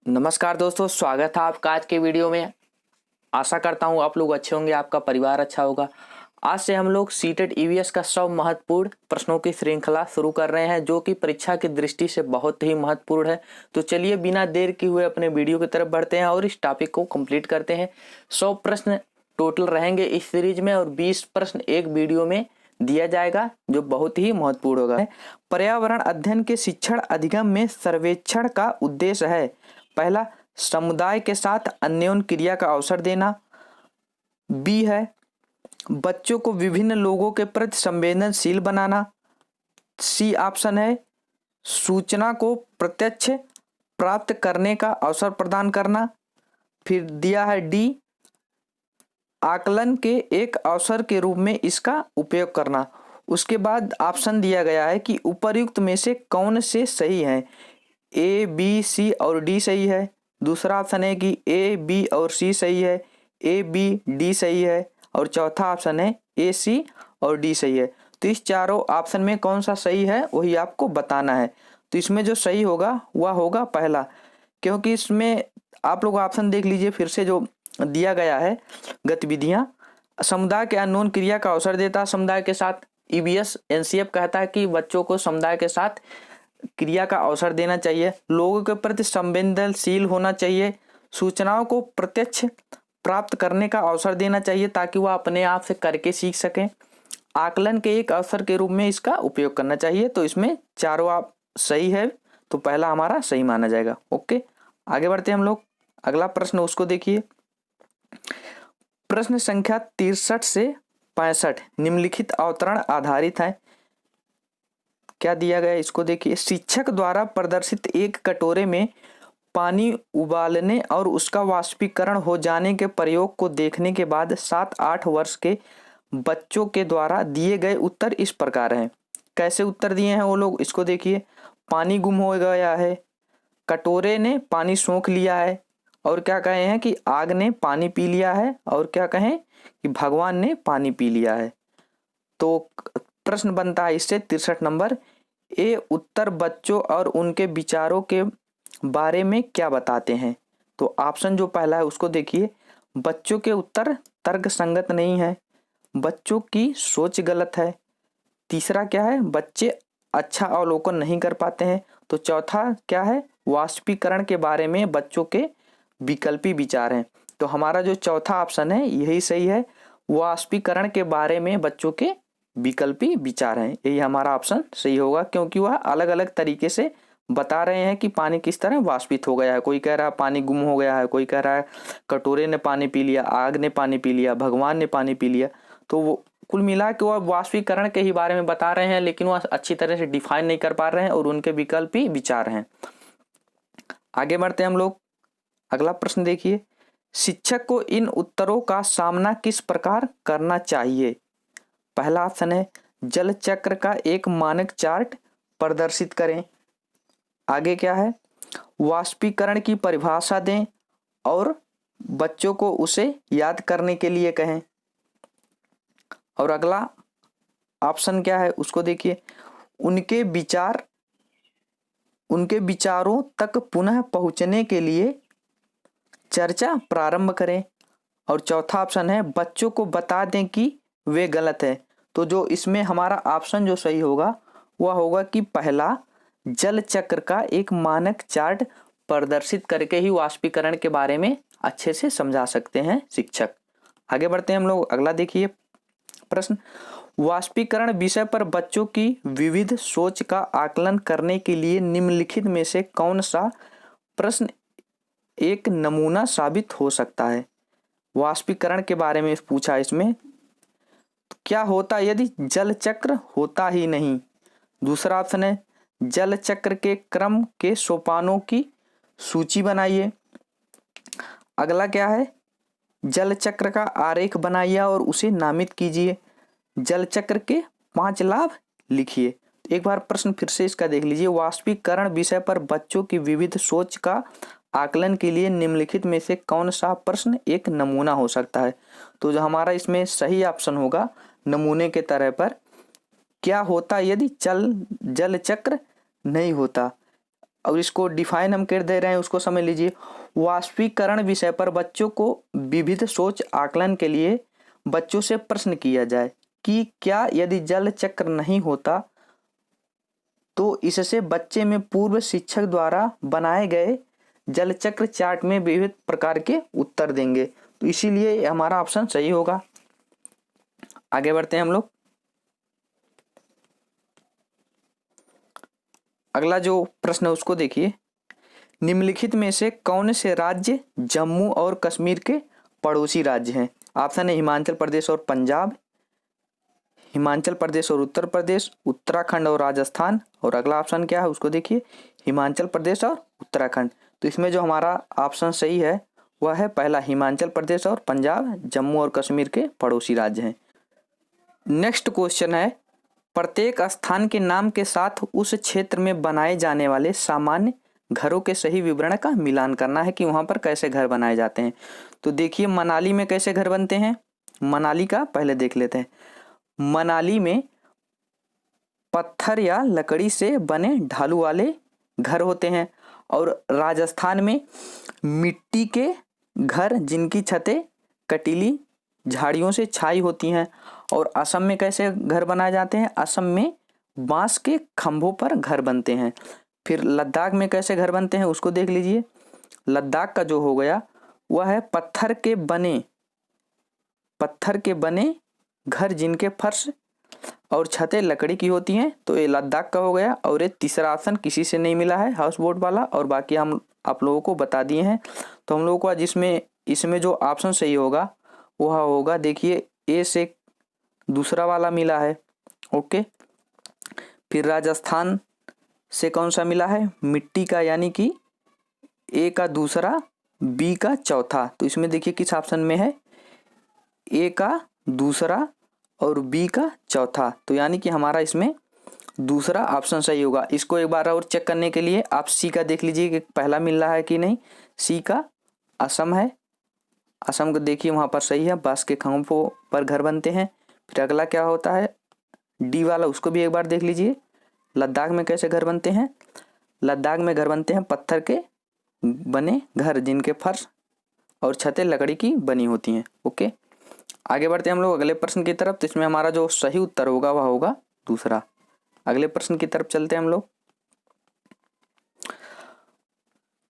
नमस्कार दोस्तों, स्वागत है आपका आज के वीडियो में। आशा करता हूँ आप लोग अच्छे होंगे, आपका परिवार अच्छा होगा। आज से हम लोग सीटेट ईवीएस का 100 महत्वपूर्ण प्रश्नों की श्रृंखला शुरू कर रहे हैं, जो कि परीक्षा की दृष्टि से बहुत ही महत्वपूर्ण है। तो चलिए बिना देर किए हुए अपने वीडियो की तरफ बढ़ते हैं और इस टॉपिक को कंप्लीट करते हैं। 100 प्रश्न टोटल रहेंगे इस सीरीज में और 20 प्रश्न एक वीडियो में दिया जाएगा, जो बहुत ही महत्वपूर्ण होगा। पर्यावरण अध्ययन के शिक्षण अधिगम में सर्वेक्षण का उद्देश्य है: पहला, समुदाय के साथ अन्योन्य क्रिया का अवसर देना। बी है, बच्चों को विभिन्न लोगों के प्रति संवेदनशील बनाना। सी ऑप्शन है, सूचना को प्रत्यक्ष प्राप्त करने का अवसर प्रदान करना। फिर दिया है डी, आकलन के एक अवसर के रूप में इसका उपयोग करना। उसके बाद ऑप्शन दिया गया है कि उपर्युक्त में से कौन से सही हैं। ए, बी, सी और डी सही है। दूसरा ऑप्शन है कि ए, बी और सी सही है, ए, बी, डी सही है और चौथा ऑप्शन है ए, सी और डी सही है। तो इस चारों ऑप्शन में कौन सा सही है वही आपको बताना है। तो इसमें जो सही होगा वह होगा पहला, क्योंकि इसमें आप लोग ऑप्शन देख लीजिए फिर से जो दिया गया है। गतिविधियां समुदाय के अन्योन्य क्रिया का अवसर देता है समुदाय के साथ। ईबीएस एनसीएफ कहता है कि बच्चों को समुदाय के साथ क्रिया का अवसर देना चाहिए। लोगों के प्रति संवेदनशील होना चाहिए। सूचनाओं को प्रत्यक्ष प्राप्त करने का अवसर देना चाहिए ताकि वह अपने आप से करके सीख सकें। आकलन के एक अवसर के रूप में इसका उपयोग करना चाहिए। तो इसमें चारों आप सही है, तो पहला हमारा सही माना जाएगा। ओके, आगे बढ़ते हैं हम लोग। अगला प्रश्न उसको देखिए। प्रश्न संख्या 63 से 65 निम्नलिखित अवतरण आधारित है। क्या दिया गया इसको देखिए। शिक्षक द्वारा प्रदर्शित एक कटोरे में पानी उबालने और उसका वाष्पीकरण हो जाने के प्रयोग को देखने के बाद 7-8 वर्ष के बच्चों के द्वारा दिए गए उत्तर इस प्रकार हैं। कैसे उत्तर दिए हैं वो लोग, इसको देखिए। पानी गुम हो गया है, कटोरे ने पानी सोख लिया है, और क्या कहे हैं कि आग ने पानी पी लिया है, और क्या कहें कि भगवान ने पानी पी लिया है। तो प्रश्न बनता है इससे 63 नंबर। ए उत्तर बच्चों और उनके विचारों के बारे में क्या बताते हैं। तो ऑप्शन जो पहला है उसको देखिए। बच्चों के उत्तर तर्क संगत नहीं है, बच्चों की सोच गलत है। तीसरा क्या है, बच्चे अच्छा अवलोकन नहीं कर पाते हैं। तो चौथा क्या है, वाष्पीकरण के बारे में बच्चों के विकल्पी विचार हैं। तो हमारा जो चौथा ऑप्शन है यही सही है, वाष्पीकरण के बारे में बच्चों के विकल्पी विचार हैं। यही हमारा ऑप्शन सही होगा, क्योंकि वह अलग अलग तरीके से बता रहे हैं कि पानी किस तरह वाष्पित हो गया है। कोई कह रहा है पानी गुम हो गया है, कोई कह रहा है कटोरे ने पानी पी लिया, आग ने पानी पी लिया, भगवान ने पानी पी लिया। तो वो कुल मिला के वह वाष्पीकरण के ही बारे में बता रहे हैं, लेकिन वह अच्छी तरह से डिफाइन नहीं कर पा रहे हैं और उनके विकल्पी विचार हैं। आगे बढ़ते हैं हम लोग। अगला प्रश्न देखिए। शिक्षक को इन उत्तरों का सामना किस प्रकार करना चाहिए। पहला ऑप्शन है, जल चक्र का एक मानक चार्ट प्रदर्शित करें। आगे क्या है, वाष्पीकरण की परिभाषा दें और बच्चों को उसे याद करने के लिए कहें। और अगला ऑप्शन क्या है उसको देखिए। उनके विचारों तक पुनः पहुंचने के लिए चर्चा प्रारंभ करें। और चौथा ऑप्शन है, बच्चों को बता दें कि वे गलत है। तो जो इसमें हमारा ऑप्शन जो सही होगा वह होगा कि पहला, जल चक्र का एक मानक चार्ट प्रदर्शित करके ही वाष्पीकरण के बारे में अच्छे से समझा सकते हैं शिक्षक। आगे बढ़ते हैं हम लोग। अगला देखिए प्रश्न। वाष्पीकरण विषय पर बच्चों की विविध सोच का आकलन करने के लिए निम्नलिखित में से कौन सा प्रश्न एक नमूना साबित हो सकता है। वाष्पीकरण के बारे में पूछा इसमें। क्या होता यदि जल चक्र होता ही नहीं। दूसरा ऑप्शन है, जल चक्र के क्रम के सोपानों की सूची बनाइए। अगला क्या है, जल चक्र का आरेख बनाइए और उसे नामित कीजिए। जल चक्र के 5 लाभ लिखिए। एक बार प्रश्न फिर से इसका देख लीजिए। वाष्पीकरण विषय पर बच्चों की विविध सोच का आकलन के लिए निम्नलिखित में से कौन सा प्रश्न एक नमूना हो सकता है। तो जो हमारा इसमें सही ऑप्शन होगा नमूने के तरह पर, क्या होता यदि जल चक्र नहीं होता। और इसको डिफाइन हम कर दे रहे हैं, उसको समझ लीजिए। वाष्पीकरण विषय पर बच्चों को विविध सोच आकलन के लिए बच्चों से प्रश्न किया जाए कि क्या यदि जल चक्र नहीं होता तो इससे बच्चे में पूर्व शिक्षक द्वारा बनाए गए जल चक्र चार्ट में विविध प्रकार के उत्तर देंगे। तो इसीलिए हमारा ऑप्शन सही होगा। आगे बढ़ते हैं हम लोग। अगला जो प्रश्न है उसको देखिए। निम्नलिखित में से कौन से राज्य जम्मू और कश्मीर के पड़ोसी राज्य हैं? ऑप्शन है हिमाचल प्रदेश और पंजाब, हिमाचल प्रदेश और उत्तर प्रदेश, उत्तराखंड और राजस्थान, और अगला ऑप्शन क्या है उसको देखिए, हिमाचल प्रदेश और उत्तराखंड। तो इसमें जो हमारा ऑप्शन सही है वह है पहला, हिमाचल प्रदेश और पंजाब जम्मू और कश्मीर के पड़ोसी राज्य हैं। नेक्स्ट क्वेश्चन है, प्रत्येक स्थान के नाम के साथ उस क्षेत्र में बनाए जाने वाले सामान्य घरों के सही विवरण का मिलान करना है कि वहां पर कैसे घर बनाए जाते हैं। तो देखिए मनाली में कैसे घर बनते हैं, मनाली का पहले देख लेते हैं। मनाली में पत्थर या लकड़ी से बने ढालू वाले घर होते हैं, और राजस्थान में मिट्टी के घर जिनकी छतें कटीली झाड़ियों से छाई होती हैं, और असम में कैसे घर बनाए जाते हैं, असम में बांस के खंभों पर घर बनते हैं। फिर लद्दाख में कैसे घर बनते हैं उसको देख लीजिए। लद्दाख का जो हो गया वह है पत्थर के बने घर जिनके फर्श और छतें लकड़ी की होती हैं। तो ये लद्दाख का हो गया। और ये तीसरा ऑप्शन किसी से नहीं मिला है, हाउस बोट वाला, और बाकी हम आप लोगों को बता दिए हैं। तो हम लोगों को जिसमें इसमें जो ऑप्शन सही होगा वह होगा, देखिए ए से दूसरा वाला मिला है। ओके, फिर राजस्थान से कौन सा मिला है, मिट्टी का, यानी कि ए का दूसरा, बी का चौथा। तो इसमें देखिए किस ऑप्शन में है, ए का दूसरा और बी का चौथा। तो यानी कि हमारा इसमें दूसरा ऑप्शन सही होगा। इसको एक बार और चेक करने के लिए आप सी का देख लीजिए कि पहला मिल रहा है कि नहीं। सी का असम है, असम को देखिए वहाँ पर सही है, बांस के खंभों पर घर बनते हैं। फिर अगला क्या होता है, डी वाला, उसको भी एक बार देख लीजिए। लद्दाख में कैसे घर बनते हैं, लद्दाख में घर बनते हैं पत्थर के बने घर जिनके फर्श और छतें लकड़ी की बनी होती हैं। ओके, आगे बढ़ते हैं हम लोग अगले प्रश्न की तरफ। तो इसमें हमारा जो सही उत्तर होगा वह होगा दूसरा। अगले प्रश्न की तरफ चलते हैं हम लोग।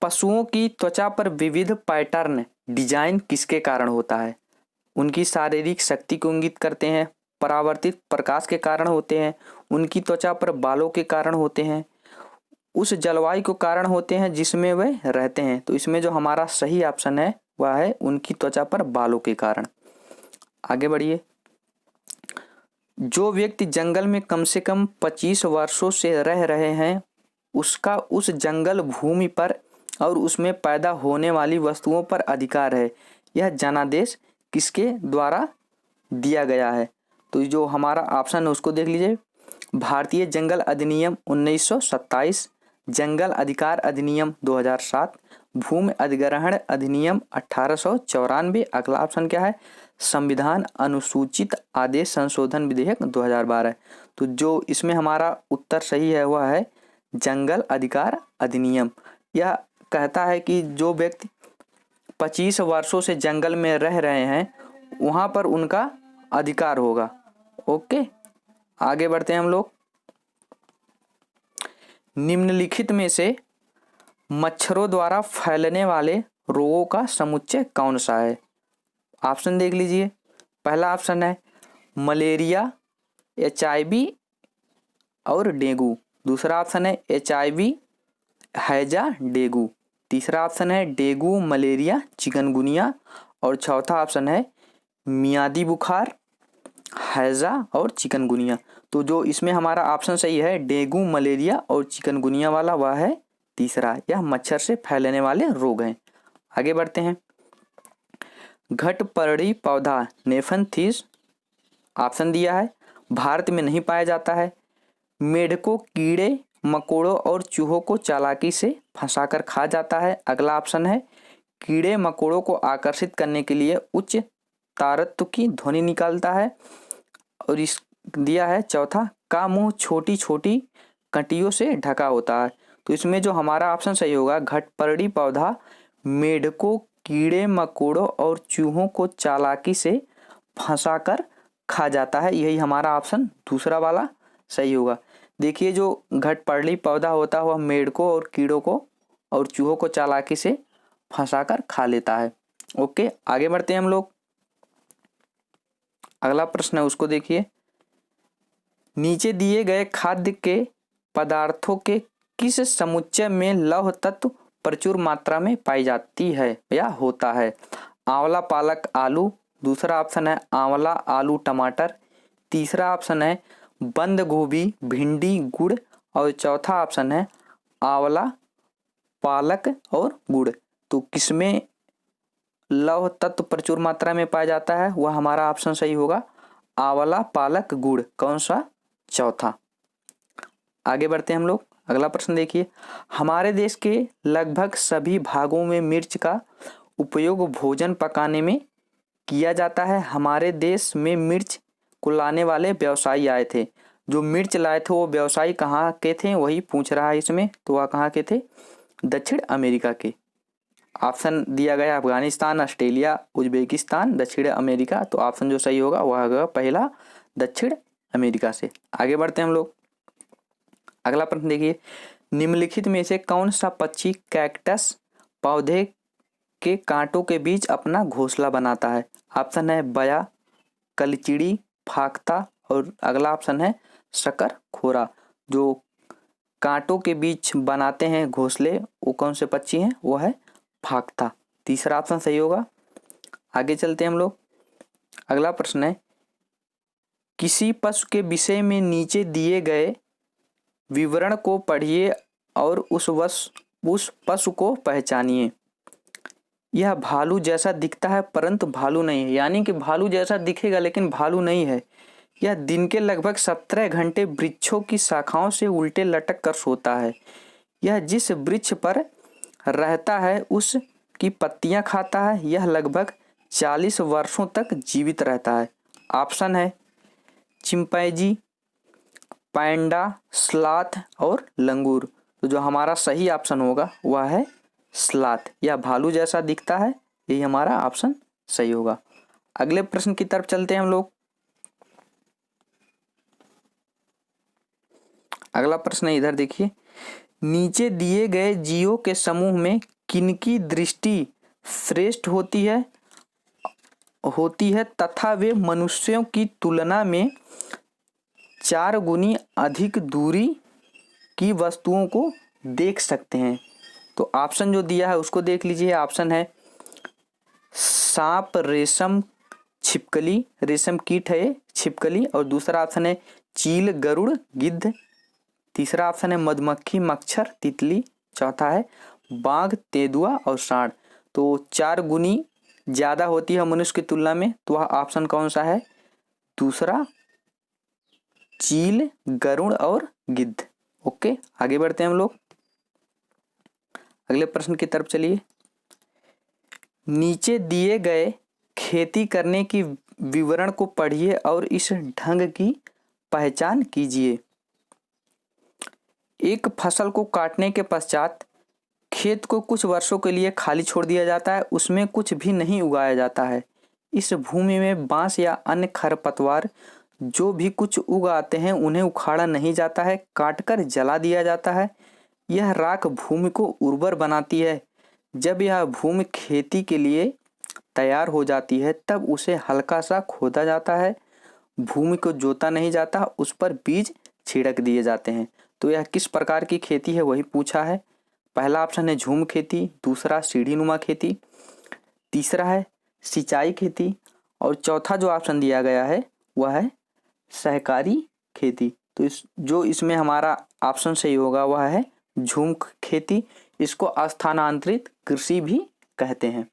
पशुओं की त्वचा पर विविध पैटर्न डिजाइन किसके कारण होता है? उनकी शारीरिक शक्ति को इंगित करते हैं, परावर्तित प्रकाश के कारण होते हैं, उनकी त्वचा पर बालों के कारण होते हैं, उस जलवायु के कारण होते हैं जिसमें वे रहते हैं। तो इसमें जो हमारा सही ऑप्शन है वह है उनकी त्वचा पर बालों के कारण। आगे बढ़िए। जो व्यक्ति जंगल में कम से कम 25 वर्षों से रह रहे हैं उसका उस जंगल भूमि पर और उसमें पैदा होने वाली वस्तुओं पर अधिकार है। यह जनादेश किसके द्वारा दिया गया है? तो जो हमारा ऑप्शन है उसको देख लीजिए। भारतीय जंगल अधिनियम 1927, जंगल अधिकार अधिनियम 2007, भूमि अधिग्रहण अधिनियम 1894। अगला ऑप्शन क्या है, संविधान अनुसूचित आदेश संशोधन विधेयक 2012। तो जो इसमें हमारा उत्तर सही है वह है जंगल अधिकार अधिनियम। यह कहता है कि जो व्यक्ति 25 वर्षों से जंगल में रह रहे हैं वहाँ पर उनका अधिकार होगा। ओके, आगे बढ़ते हैं हम लोग। निम्नलिखित में से मच्छरों द्वारा फैलने वाले रोगों का समुच्चय कौन सा है? ऑप्शन देख लीजिए। पहला ऑप्शन है मलेरिया, HIV और डेंगू। दूसरा ऑप्शन है HIV, हैजा, डेंगू। तीसरा ऑप्शन है डेंगू, मलेरिया, चिकनगुनिया, और चौथा ऑप्शन है मियादी बुखार, हैजा और चिकनगुनिया। तो जो इसमें हमारा ऑप्शन सही है डेंगू, मलेरिया और चिकनगुनिया वाला वह है तीसरा। यह मच्छर से फैलने वाले रोग हैं। आगे बढ़ते हैं। घटपर्णी पौधा नेफंथिस ऑप्शन दिया है, भारत में नहीं पाया जाता है। मेढकों, कीड़े मकोड़ों और चूहों को चालाकी से फंसाकर खा जाता है। अगला ऑप्शन है कीड़े मकोड़ों को आकर्षित करने के लिए उच्च तारत्व की ध्वनि निकालता है। और इस दिया है चौथा, का मुंह छोटी छोटी कंटियों से ढका होता है। तो इसमें जो हमारा ऑप्शन सही होगा, घटपर्णी पौधा मेढकों, कीड़े मकोड़ों और चूहों को चालाकी से फंसाकर खा जाता है। यही हमारा ऑप्शन दूसरा वाला सही होगा। देखिए जो घटपर्णी पौधा होता है वह मेढकों और कीड़ों को और चूहों को चालाकी से फंसाकर खा लेता है। ओके, आगे बढ़ते हैं हम लोग। अगला प्रश्न है उसको देखिए, नीचे दिए गए खाद्य के पदार्थों के किस समुच्चय में लौह तत्व प्रचुर मात्रा में पाई जाती है या होता है? आंवला पालक आलू, दूसरा ऑप्शन है आंवला आलू टमाटर, तीसरा ऑप्शन है बंद गोभी भिंडी गुड़ और चौथा ऑप्शन है आंवला पालक और गुड़। तो किसमें लौह तत्व प्रचुर मात्रा में पाया जाता है? वह हमारा ऑप्शन सही होगा आंवला पालक गुड़। कौन सा? चौथा। आगे बढ़ते हैं हम लोग। अगला प्रश्न देखिए, हमारे देश के लगभग सभी भागों में मिर्च का उपयोग भोजन पकाने में किया जाता है। हमारे देश में मिर्च को लाने वाले व्यवसायी आए थे। जो मिर्च लाए थे वो व्यवसायी कहाँ के थे, वही पूछ रहा है इसमें। तो वह कहाँ के थे? दक्षिण अमेरिका के। ऑप्शन दिया गया अफगानिस्तान, ऑस्ट्रेलिया, उज्बेकिस्तान, दक्षिण अमेरिका। तो ऑप्शन जो सही होगा वह होगा पहला, दक्षिण अमेरिका से। आगे बढ़ते हैं हम लोग। अगला प्रश्न देखिए, निम्नलिखित में से कौन सा पक्षी कैक्टस पौधे के कांटों के बीच अपना घोंसला बनाता है? ऑप्शन है बया, कलचिड़ी, फाख्ता और अगला ऑप्शन है शकरखोरा। जो कांटों के बीच बनाते हैं घोंसले वो कौन से पक्षी हैं? वो है फाख्ता। तीसरा ऑप्शन सही होगा। आगे चलते हैं हम लोग। अगला प्रश्न है, किसी पशु के विषय में नीचे दिए गए विवरण को पढ़िए और उस पशु को पहचानिए। यह भालू जैसा दिखता है परंतु भालू नहीं है, यानी कि भालू जैसा दिखेगा लेकिन भालू नहीं है। यह दिन के लगभग 17 घंटे वृक्षों की शाखाओं से उल्टे लटक कर सोता है। यह जिस वृक्ष पर रहता है उसकी पत्तियां खाता है। यह लगभग 40 वर्षों तक जीवित रहता है। ऑप्शन है चिंपैंजी, पैंडा, स्लॉथ और लंगूर। तो जो हमारा सही ऑप्शन होगा वह है स्लॉथ। यह भालू जैसा दिखता है, यही हमारा ऑप्शन सही होगा। अगले प्रश्न की तरफ चलते हैं हम लोग। अगला प्रश्न है, इधर देखिए, नीचे दिए गए जीवों के समूह में किनकी दृष्टि श्रेष्ठ होती है तथा वे मनुष्यों की तुलना में 4 गुनी अधिक दूरी की वस्तुओं को देख सकते हैं? तो ऑप्शन जो दिया है उसको देख लीजिए। ऑप्शन है सांप, रेशम छिपकली, रेशम कीट है छिपकली, और दूसरा ऑप्शन है चील, गरुड़, गिद्ध, तीसरा ऑप्शन है मधुमक्खी, मच्छर, तितली, चौथा है बाघ, तेंदुआ और सांड। तो 4 गुनी ज्यादा होती है मनुष्य की तुलना में, तो वह ऑप्शन कौन सा है? दूसरा, चील, गरुड़ और गिद्ध। ओके, आगे बढ़ते हैं हम लोग। अगले प्रश्न की तरफ चलिए। नीचे दिए गए खेती करने की विवरण को पढ़िए और इस ढंग की पहचान कीजिए। एक फसल को काटने के पश्चात खेत को कुछ वर्षों के लिए खाली छोड़ दिया जाता है, उसमें कुछ भी नहीं उगाया जाता है। इस भूमि में बांस या अन्य खरपतवार जो भी कुछ उगाते हैं उन्हें उखाड़ा नहीं जाता है, काटकर जला दिया जाता है। यह राख भूमि को उर्वर बनाती है। जब यह भूमि खेती के लिए तैयार हो जाती है तब उसे हल्का सा खोदा जाता है। भूमि को जोता नहीं जाता, उस पर बीज छिड़क दिए जाते हैं। तो यह किस प्रकार की खेती है वही पूछा है। पहला ऑप्शन है झूम खेती, दूसरा सीढ़ी नुमा खेती, तीसरा है सिंचाई खेती और चौथा जो ऑप्शन दिया गया है वह है सहकारी खेती। तो इसमें हमारा ऑप्शन सही होगा वह है झूम खेती। इसको स्थानांतरित कृषि भी कहते हैं।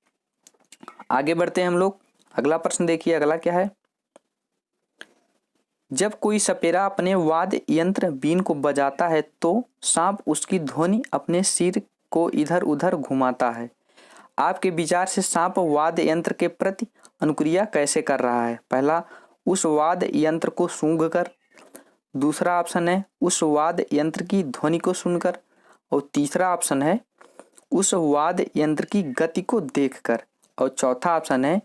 आगे बढ़ते हैं हम लोग। अगला प्रश्न देखिए, अगला क्या है? जब कोई सपेरा अपने वाद्य यंत्र बीन को बजाता है तो सांप उसकी ध्वनि अपने सिर को इधर उधर घुमाता है। आपके विचार से सांप वाद्य यंत्र के प्रति अनुक्रिया कैसे कर रहा है? पहला, उस वाद्य यंत्र को सूंघकर, दूसरा ऑप्शन है उस वाद्य यंत्र की ध्वनि को सुनकर, और तीसरा ऑप्शन है उस वाद्य यंत्र की गति को देखकर, और चौथा ऑप्शन है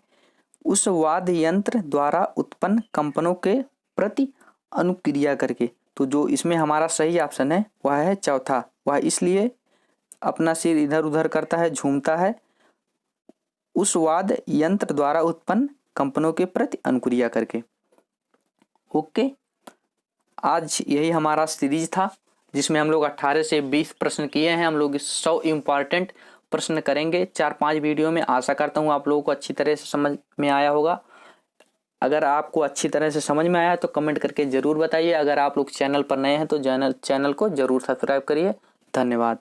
उस वाद्य यंत्र द्वारा उत्पन्न कंपनों के प्रति अनुक्रिया करके। तो जो इसमें हमारा सही ऑप्शन है वह है चौथा। वह इसलिए अपना सिर इधर उधर करता है, झूमता है, उस वाद्य यंत्र द्वारा उत्पन्न कंपनों के प्रति अनुक्रिया करके। ओके, आज यही हमारा सीरीज था जिसमें हम लोग 18 से 20 प्रश्न किए हैं। हम लोग 100 इम्पॉर्टेंट प्रश्न करेंगे 4-5 वीडियो में। आशा करता हूँ आप लोगों को अच्छी तरह से समझ में आया होगा। अगर आपको अच्छी तरह से समझ में आया तो कमेंट करके ज़रूर बताइए। अगर आप लोग चैनल पर नए हैं तो चैनल को ज़रूर सब्सक्राइब करिए। धन्यवाद।